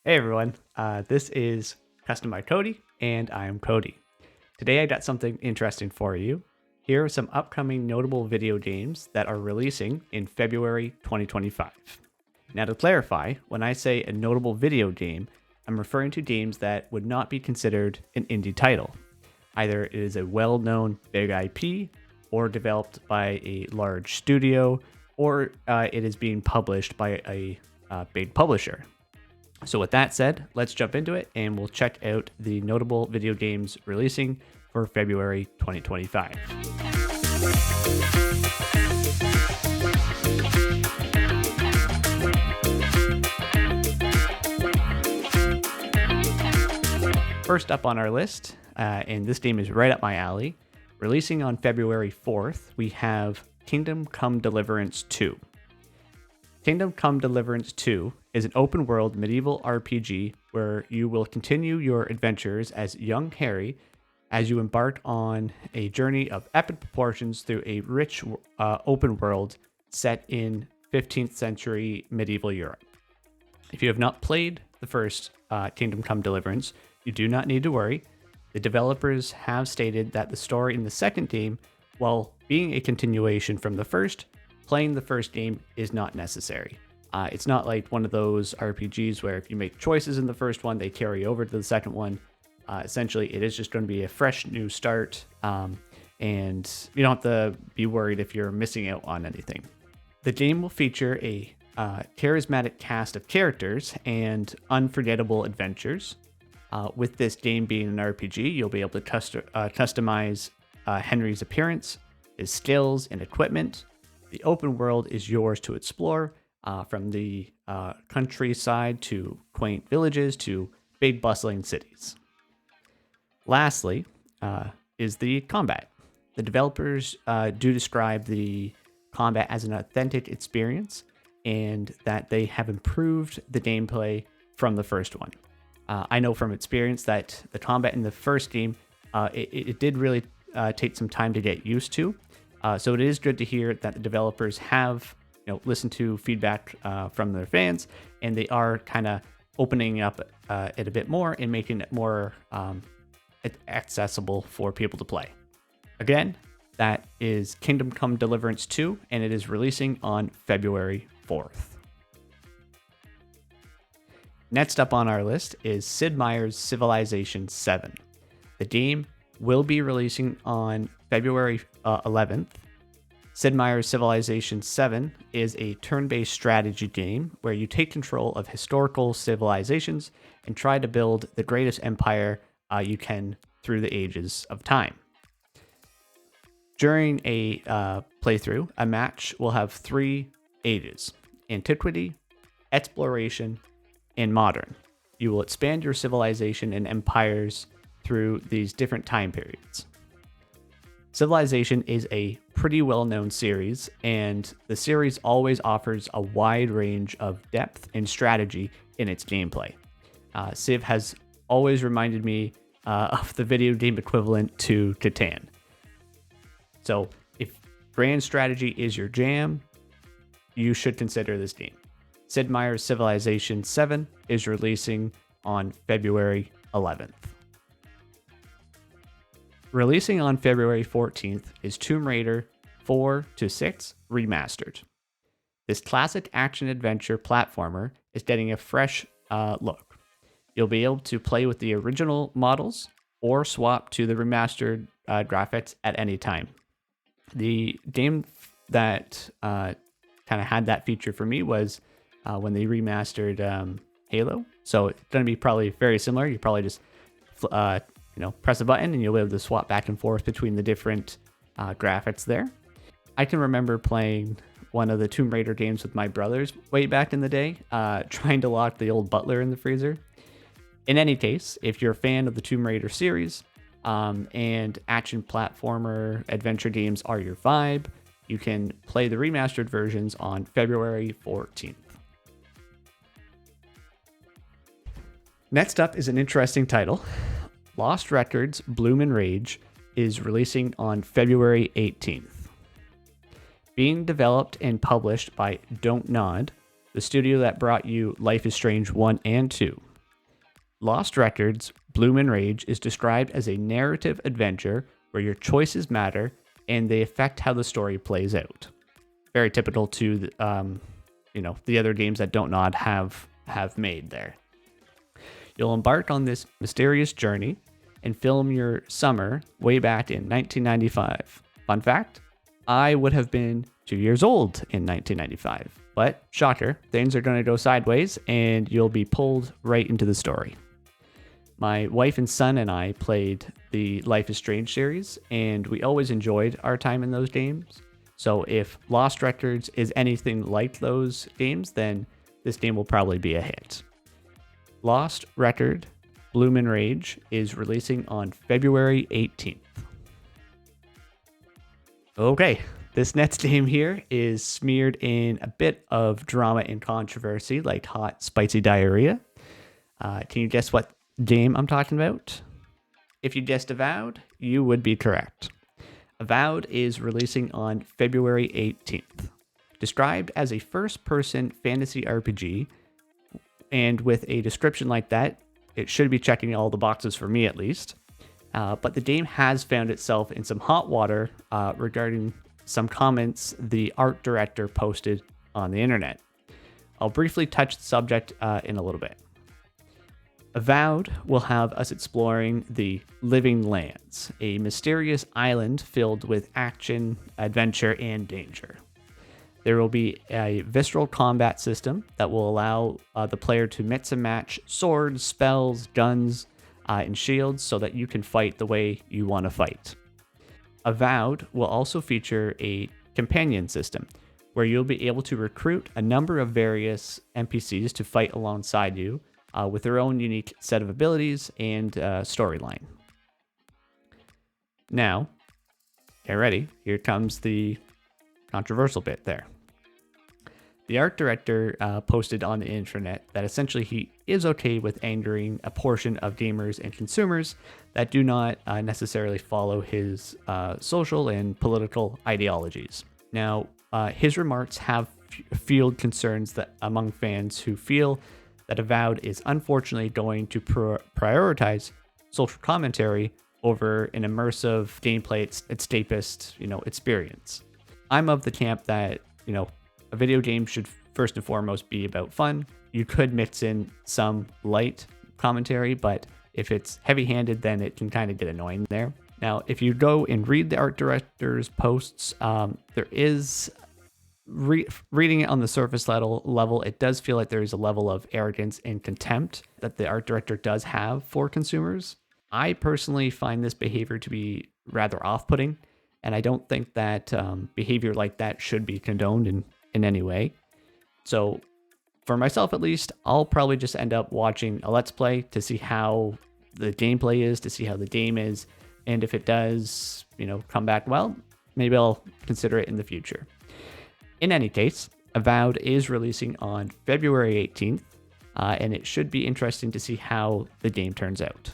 Hey everyone, this is Custom by Cody, and I'm Cody. Today I got something interesting for you. Here are some upcoming notable video games that are releasing in February 2025. Now to clarify, when I say a notable video game, I'm referring to games that would not be considered an indie title. Either it is a well-known big IP, or developed by a large studio, or it is being published by a big publisher. So with that said, let's jump into it and we'll check out the notable video games releasing for February 2025. First up on our list, and this game is right up my alley, releasing on February 4th, we have Kingdom Come Deliverance 2. Kingdom Come Deliverance 2 is an open-world medieval RPG where you will continue your adventures as young Harry as you embark on a journey of epic proportions through a rich open world set in 15th century medieval Europe. If you have not played the first Kingdom Come Deliverance, you do not need to worry. The developers have stated that the story in the second game, while being a continuation from the first, playing the first game is not necessary. It's not like one of those RPGs where if you make choices in the first one, they carry over to the second one. Essentially, it is just going to be a fresh new start, and you don't have to be worried if you're missing out on anything. The game will feature a charismatic cast of characters and unforgettable adventures. With this game being an RPG, you'll be able to customize Henry's appearance, his skills, and equipment. The open world is yours to explore, from the countryside to quaint villages to big bustling cities. Lastly, is the combat. The developers do describe the combat as an authentic experience and that they have improved the gameplay from the first one. I know from experience that the combat in the first game, it did really take some time to get used to. So it is good to hear that the developers have, listened to feedback from their fans, and they are kind of opening up it a bit more and making it more accessible for people to play. Again, that is Kingdom Come Deliverance 2, and it is releasing on February 4th. Next up on our list is Sid Meier's Civilization 7. The game will be releasing on February 11th. Sid Meier's Civilization 7 is a turn-based strategy game where you take control of historical civilizations and try to build the greatest empire you can through the ages of time. During a playthrough, a match will have 3 ages: antiquity, exploration, and modern. You will expand your civilization and empires through these different time periods. Civilization is a pretty well-known series, and the series always offers a wide range of depth and strategy in its gameplay. Civ has always reminded me of the video game equivalent to Catan. So if grand strategy is your jam, you should consider this game. Sid Meier's Civilization 7 is releasing on February 11th. Releasing on February 14th is Tomb Raider 4-6 Remastered. This classic action-adventure platformer is getting a fresh look. You'll be able to play with the original models or swap to the remastered graphics at any time. The game that kind of had that feature for me was when they remastered Halo. So it's going to be probably very similar. You probably just press a button and you'll be able to swap back and forth between the different graphics there. I can remember playing one of the Tomb Raider games with my brothers way back in the day, trying to lock the old butler in the freezer. In any case, if you're a fan of the Tomb Raider series and action platformer adventure games are your vibe, you can play the remastered versions on February 14th. Next up is an interesting title. Lost Records bloom&rage is releasing on February 18th. Being developed and published by Don't Nod, the studio that brought you Life is Strange 1 and 2. Lost Records, Bloom and Rage is described as a narrative adventure where your choices matter and they affect how the story plays out. Very typical to the other games that Don't Nod have made there. You'll embark on this mysterious journey and film your summer way back in 1995. Fun fact, I would have been 2 years old in 1995. But shocker, things are going to go sideways and you'll be pulled right into the story. My wife and son and I played the Life is Strange series, and we always enjoyed our time in those games. So if Lost Records is anything like those games, then this game will probably be a hit. Lost Record, Bloom and Rage is releasing on February 18th. Okay, this next game here is smeared in a bit of drama and controversy like hot, spicy diarrhea. Can you guess what game I'm talking about? If you guessed Avowed, you would be correct. Avowed is releasing on February 18th. Described as a first-person fantasy RPG, and with a description like that, it should be checking all the boxes for me at least. But the game has found itself in some hot water regarding some comments the art director posted on the internet. I'll briefly touch the subject in a little bit. Avowed will have us exploring the Living Lands, a mysterious island filled with action, adventure, and danger. There will be a visceral combat system that will allow the player to mix and match swords, spells, guns, and shields so that you can fight the way you want to fight. Avowed will also feature a companion system where you'll be able to recruit a number of various NPCs to fight alongside you with their own unique set of abilities and storyline. Now, get ready. Here comes the controversial bit there. The art director posted on the internet that essentially he is okay with angering a portion of gamers and consumers that do not necessarily follow his social and political ideologies. Now, his remarks have fueled concerns that among fans who feel that Avowed is unfortunately going to prioritize social commentary over an immersive gameplay escapist, experience. I'm of the camp that, a video game should first and foremost be about fun. You could mix in some light commentary, but if it's heavy-handed, then it can kind of get annoying there. Now, if you go and read the art director's posts, there is reading it on the surface level, it does feel like there is a level of arrogance and contempt that the art director does have for consumers. I personally find this behavior to be rather off-putting, and I don't think that behavior like that should be condoned in any way. So for myself at least, I'll probably just end up watching a Let's Play to see how the gameplay is, to see how the game is, and if it does, come back well, maybe I'll consider it in the future. In any case, Avowed is releasing on February 18th, and it should be interesting to see how the game turns out.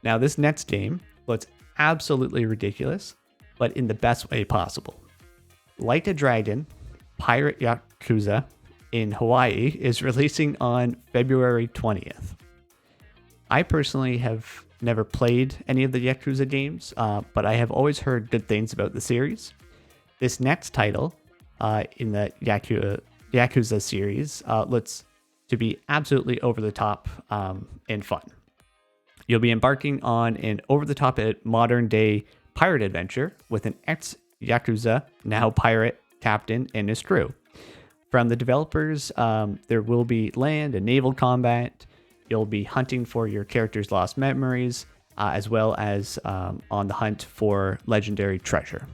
Now, this next game looks absolutely ridiculous, but in the best way possible. Like a Dragon, Pirate Yakuza in Hawaii is releasing on February 20th. I personally have never played any of the Yakuza games, but I have always heard good things about the series. This next title in the Yakuza series looks to be absolutely over the top and fun. You'll be embarking on an over-the-top modern day pirate adventure with an ex-Yakuza, now pirate, captain and his crew. From the developers, there will be land and naval combat. You'll be hunting for your character's lost memories, as well as on the hunt for legendary treasure.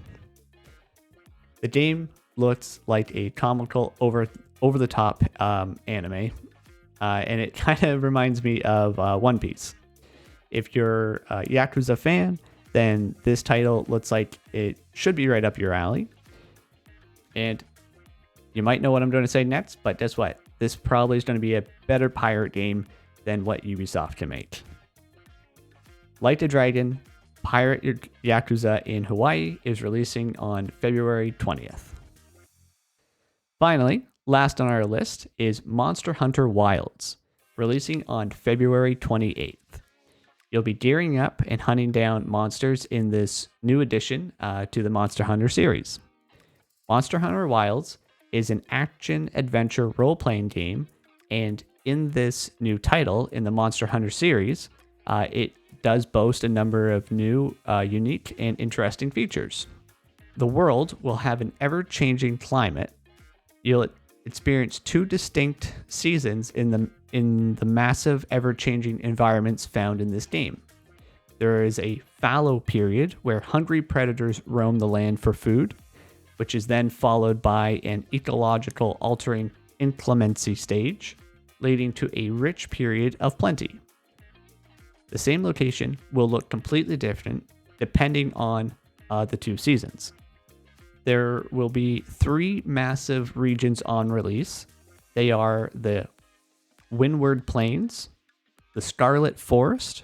The game looks like a comical, over-the-top anime, and it kind of reminds me of One Piece. If you're a Yakuza fan, then this title looks like it should be right up your alley. And you might know what I'm going to say next, but guess what? This probably is going to be a better pirate game than what Ubisoft can make. Like a Dragon, Pirate Yakuza in Hawaii is releasing on February 20th. Finally, last on our list is Monster Hunter Wilds. releasing on February 28th. You'll be gearing up and hunting down monsters in this new addition to the Monster Hunter series. Monster Hunter Wilds is an action-adventure role-playing game, and in this new title in the Monster Hunter series, it does boast a number of new, unique, and interesting features. The world will have an ever-changing climate. You'll experience 2 distinct seasons in the massive, ever-changing environments found in this game. There is a fallow period where hungry predators roam the land for food, which is then followed by an ecological altering inclemency stage, leading to a rich period of plenty. The same location will look completely different depending on the 2 seasons. There will be 3 massive regions on release. They are the Windward Plains, the Scarlet Forest,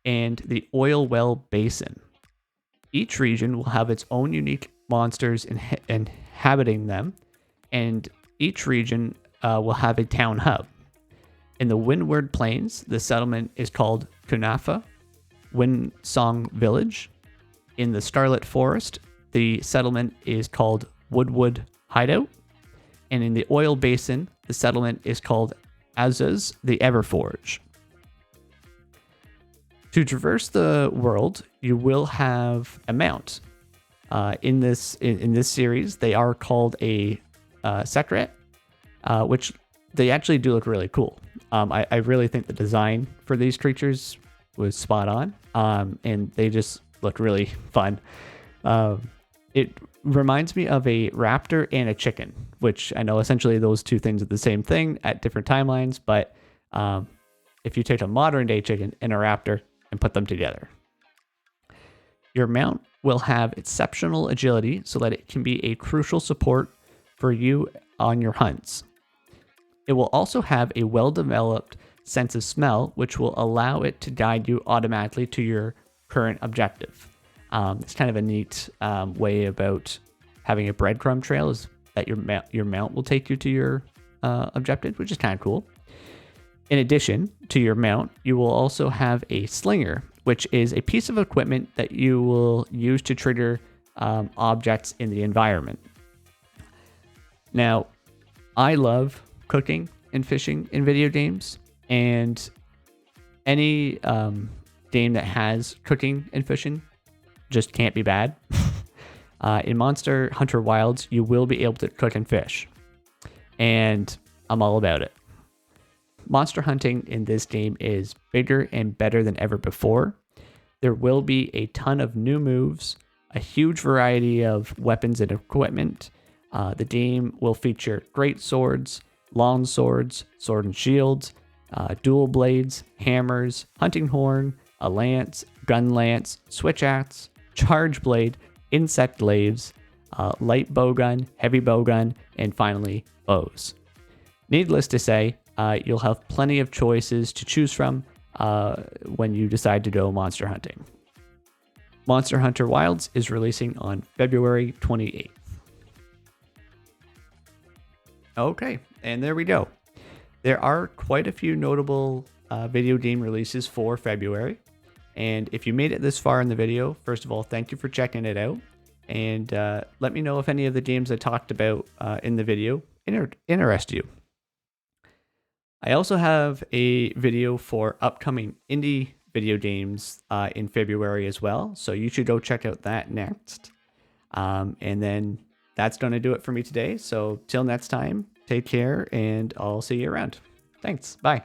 and the Oil Well Basin. Each region will have its own unique monsters inhabiting them, and each region will have a town hub. In the Windward Plains, the settlement is called Kunafa Windsong Village. In the Scarlet Forest, the settlement is called Woodwood Hideout. And in the Oil Basin, the settlement is called Azuz the Everforge. To traverse the world, you will have a mount. In this series, they are called a Sekret, which they actually do look really cool. I really think the design for these creatures was spot on, and they just look really fun. It reminds me of a raptor and a chicken, which I know essentially those 2 things are the same thing at different timelines, but if you take a modern day chicken and a raptor and put them together. Your mount will have exceptional agility so that it can be a crucial support for you on your hunts. It will also have a well-developed sense of smell, which will allow it to guide you automatically to your current objective. It's kind of a neat way about having a breadcrumb trail, is that your mount will take you to your objective, which is kind of cool. In addition to your mount, you will also have a slinger, which is a piece of equipment that you will use to trigger objects in the environment. Now, I love cooking and fishing in video games, and any game that has cooking and fishing just can't be bad. In Monster Hunter Wilds, you will be able to cook and fish, and I'm all about it. Monster hunting in this game is bigger and better than ever before. There will be a ton of new moves, a huge variety of weapons and equipment. The game will feature great swords, long swords, sword and shields, dual blades, hammers, hunting horn, a lance, gun lance, switch axe, charge blade, insect glaives, light bowgun, heavy bowgun, and finally bows. Needless to say, you'll have plenty of choices to choose from when you decide to go monster hunting. Monster Hunter Wilds is releasing on February 28th. Okay, and there we go. There are quite a few notable video game releases for February. And if you made it this far in the video, first of all, thank you for checking it out. And let me know if any of the games I talked about in the video interest you. I also have a video for upcoming indie video games in February as well. So you should go check out that next. And then that's going to do it for me today. So till next time, take care and I'll see you around. Thanks. Bye.